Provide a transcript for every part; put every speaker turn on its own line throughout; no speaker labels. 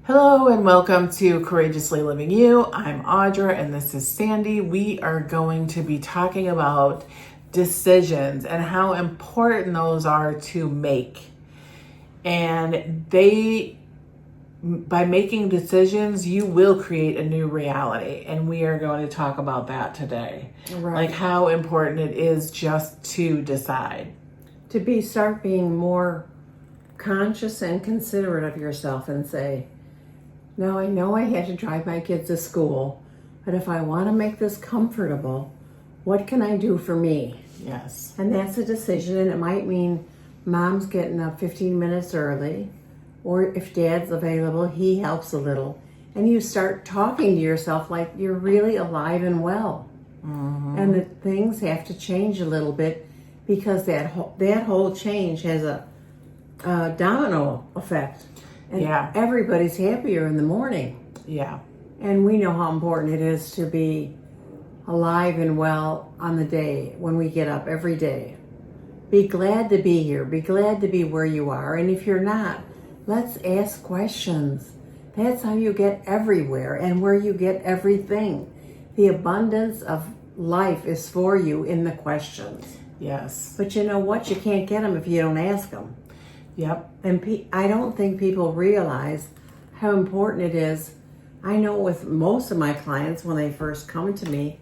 Hello and welcome to Courageously Living You. I'm Audra and this is Sandy. We are going to be talking about decisions and how important those are to make. And by making decisions, you will create a new reality. And we are going to talk about that today.
Right.
Like how important it is just to decide.
Start being more conscious and considerate of yourself and say, now I know I had to drive my kids to school, but if I want to make this comfortable, what can I do for me?
Yes.
And that's a decision, and it might mean mom's getting up 15 minutes early, or if dad's available, he helps a little. And you start talking to yourself like you're really alive and well.
Mm-hmm.
And that things have to change a little bit because that whole change has a domino effect. And everybody's happier in the morning.
Yeah.
And we know how important it is to be alive and well on the day when we get up every day. Be glad to be here. Be glad to be where you are. And if you're not, let's ask questions. That's how you get everywhere and where you get everything. The abundance of life is for you in the questions.
Yes.
But you know what? You can't get them if you don't ask them.
Yep.
And I don't think people realize how important it is. I know with most of my clients, when they first come to me,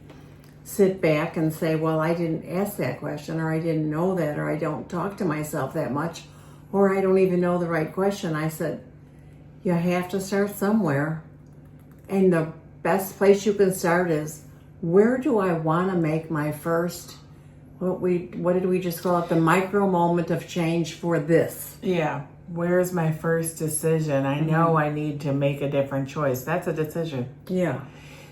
sit back and say, well, I didn't ask that question, or I didn't know that, or I don't talk to myself that much, or I don't even know the right question. I said, you have to start somewhere. And the best place you can start is, where do I want to make my first, what did we just call it? The micro moment of change for this.
Yeah. Where's my first decision? I know I need to make a different choice. That's a decision.
Yeah.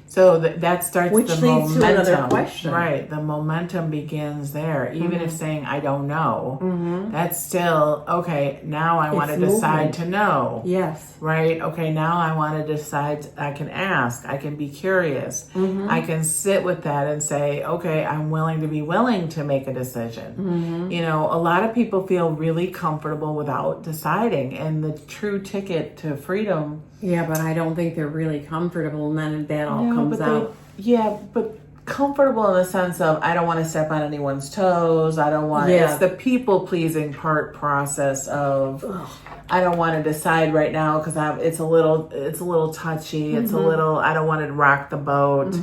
So that starts
Which
the
leads
momentum.
to another question.
Right. The momentum begins there. Even if saying, I don't know, that's still, okay, now I want to decide to know.
Yes.
Right? Okay, now I want to decide, I can ask, I can be curious. I can sit with that and say, okay, I'm willing to make a decision. You know, a lot of people feel really comfortable without deciding, and the true ticket to freedom.
Yeah, but I don't think they're really comfortable, and then that all comes out.
But comfortable in the sense of, I don't want to step on anyone's toes. I don't want, it's the people pleasing process of, I don't want to decide right now because it's a little touchy. It's a little, I don't want to rock the boat.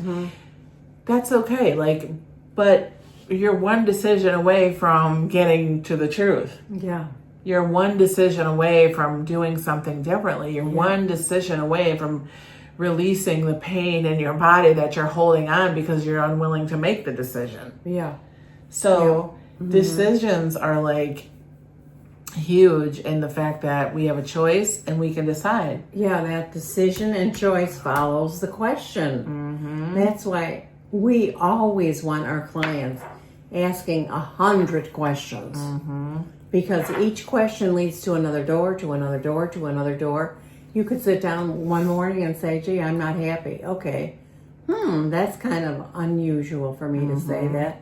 That's okay. But you're one decision away from getting to the truth.
Yeah.
You're one decision away from doing something differently. You're one decision away from releasing the pain in your body that you're holding on because you're unwilling to make the decision.
Yeah.
So decisions are like huge in the fact that we have a choice and we can decide.
Yeah, that decision and choice follows the question. That's why we always want our clients asking 100 questions. Because each question leads to another door, to another door, to another door. You could sit down one morning and say, gee, I'm not happy. Okay. That's kind of unusual for me to say that.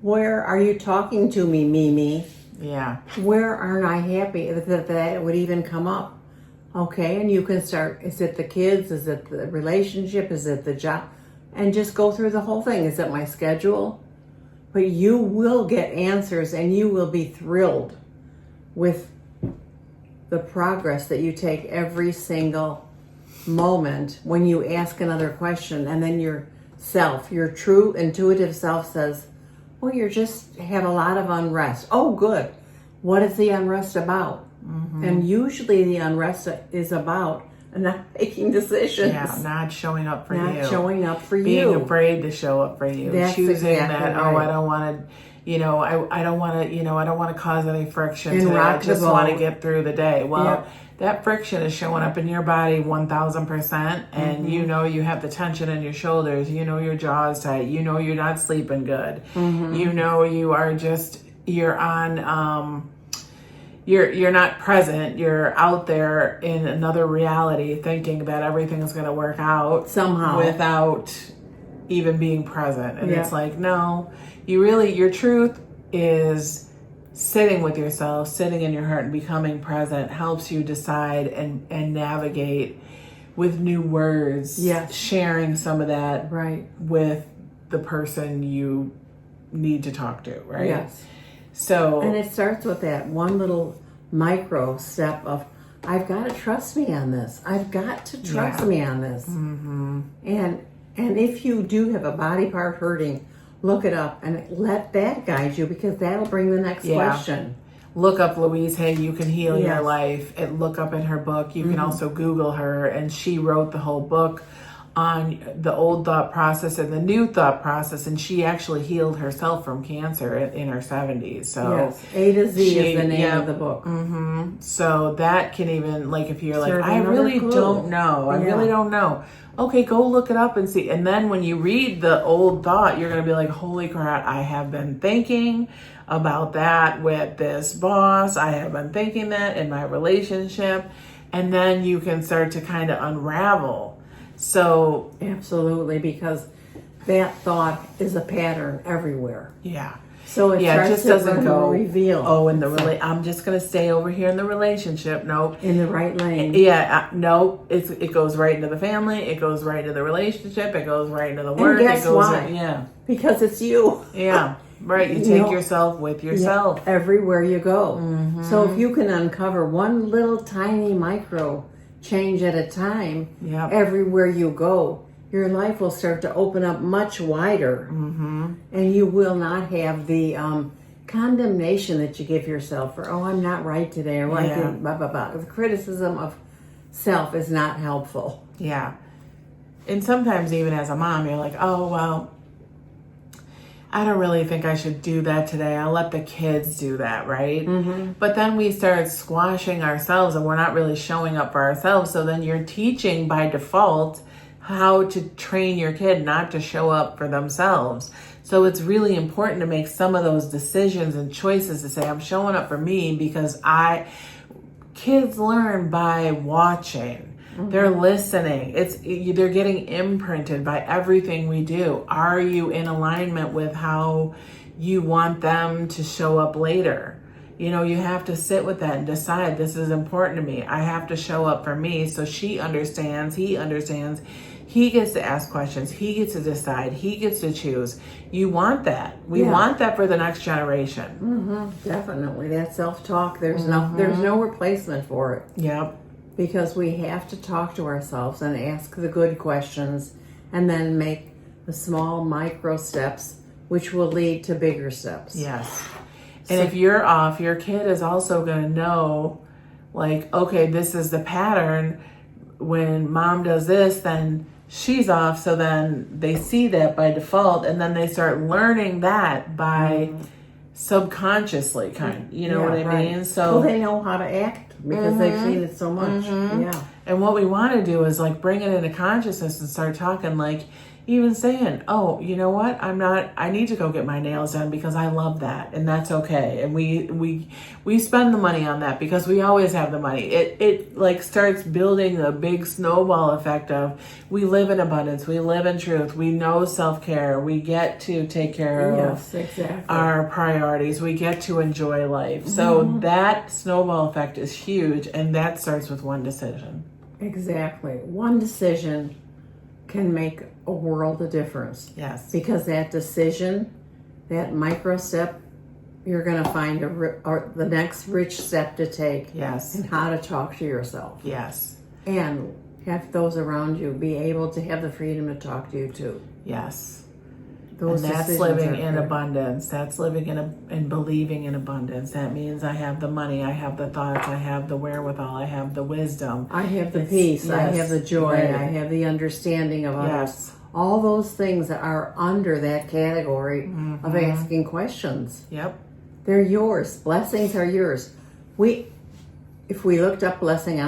Where are you talking to me, Mimi?
Yeah.
Where aren't I happy that would even come up? Okay, and you can start, is it the kids? Is it the relationship? Is it the job? And just go through the whole thing. Is it my schedule? But you will get answers, and you will be thrilled with the progress that you take every single moment when you ask another question, and then your true intuitive self says, well, you just have a lot of unrest. Oh, good. What is the unrest about? And usually the unrest is about not making decisions.
Yeah, not showing up for you.
Not showing up for you.
Being afraid to show up for you.
That's
choosing
exactly
that,
right.
I don't want to, I don't want to, I don't want to cause any friction
And
today. I
rock the
just want to
boat.
get through the day. Well, that friction is showing up in your body 1000%. And you have the tension in your shoulders. Your jaw is tight. You're not sleeping good. You are just, you're on, you're not present. You're out there in another reality thinking that everything's going to work out
Somehow.
without even being present. And it's like, no, your truth is sitting with yourself, sitting in your heart and becoming present helps you decide and navigate with new words,
Yes.
sharing some of that
Right.
with the person you need to talk to, right?
Yes.
So,
And it starts with that one little micro step of, I've got to trust me on this. I've got to trust me on this.
mm-hmm.
And if you do have a body part hurting, look it up and let that guide you, because that'll bring the next question.
Look up Louise Hay, You Can Heal Your
Yes.
Life, and look up in her book. You can also Google her, and she wrote the whole book on the old thought process and the new thought process, and she actually healed herself from cancer in her 70s. So
Yes, A to Z is the name of the book.
So that can even, like, if you're like,
Serve
I
another
really
clue.
don't know. I really don't know. Okay, go look it up and see. And then when you read the old thought, you're going to be like, holy crap, I have been thinking about that with this boss. I have been thinking that in my relationship. And then you can start to kind of unravel. So,
Absolutely, because that thought is a pattern everywhere.
yeah.
So it
It
starts
just
to
doesn't go
reveal.
Oh, in the I'm just gonna stay over here in the relationship. Nope.
In the right lane.
Yeah, nope. It goes right into the family. It goes right into the relationship. It goes right into the work.
And guess
it goes
why?
Yeah.
Because it's you.
Yeah. Right. You
You
take
know,
yourself with yourself.
Everywhere you go. So if you can uncover one little tiny micro change at a time, everywhere you go, your life will start to open up much wider. And you will not have the condemnation that you give yourself for, oh, I'm not right today, or I didn't, blah, blah, blah. The criticism of self is not helpful.
Yeah. And sometimes even as a mom, you're like, oh, well, I don't really think I should do that today. I'll let the kids do that, right? But then we start squashing ourselves and we're not really showing up for ourselves. So then you're teaching by default how to train your kid not to show up for themselves. So it's really important to make some of those decisions and choices to say, I'm showing up for me, because kids learn by watching. They're listening. They're getting imprinted by everything we do. Are you in alignment with how you want them to show up later? You know, you have to sit with that and decide, this is important to me. I have to show up for me. So she understands, he understands. He gets to ask questions. He gets to decide. He gets to choose. You want that. We want that for the next generation.
Definitely. That self-talk, there's no replacement for it.
Yep.
Because we have to talk to ourselves and ask the good questions, and then make the small micro steps, which will lead to bigger steps.
Yes. And if you're off, your kid is also going to know, like, okay, this is the pattern. When mom does this, then she's off. So then they see that by default, and then they start learning that by subconsciously, you know what I mean? So
well, they know how to act because they've seen it so much. Yeah.
And what we want to do is like bring it into consciousness and start talking, like even saying, oh, you know what? I need to go get my nails done because I love that, and that's okay. And we spend the money on that because we always have the money. It like starts building the big snowball effect of, we live in abundance, we live in truth, we know self-care, we get to take care of our priorities, we get to enjoy life. So that snowball effect is huge, and that starts with one decision.
Exactly. One decision can make a world of difference.
Yes.
Because that decision, that micro step, you're going to find the next rich step to take.
Yes.
And how to talk to yourself.
Yes.
And have those around you be able to have the freedom to talk to you too.
Yes.
Those
and that's
decisions
living in
good.
abundance. That's living in believing in abundance. That means I have the money, I have the thoughts, I have the wherewithal, I have the wisdom.
I have the peace, I have the joy, I have the understanding of others. All those things that are under that category of asking questions.
Yep.
They're yours. Blessings are yours. If we looked up blessing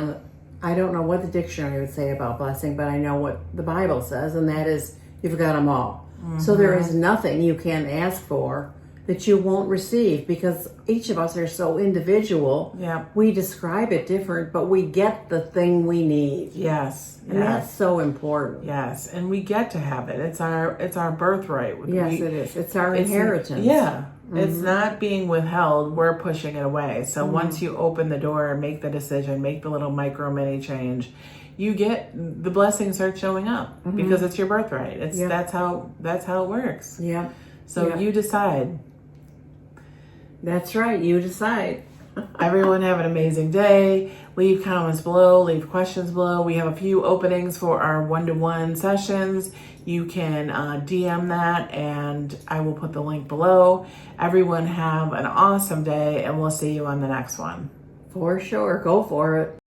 I don't know what the dictionary would say about blessing, but I know what the Bible says, and that is you've got them all. So there is nothing you can ask for that you won't receive, because each of us are so individual.
Yeah.
We describe it different, but we get the thing we need.
Yes.
And that's so important.
Yes. And we get to have it. It's our birthright.
Yes, it is. It's our inheritance.
Yeah. It's not being withheld. We're pushing it away. So once you open the door and make the decision, make the little micro mini change, you get the blessings start showing up because it's your birthright. It's that's how it works.
Yeah.
So you decide.
That's right. You decide.
Everyone have an amazing day. Leave comments below, leave questions below. We have a few openings for our 1-to-1 sessions. You can DM that and I will put the link below. Everyone have an awesome day and we'll see you on the next one.
For sure. Go for it.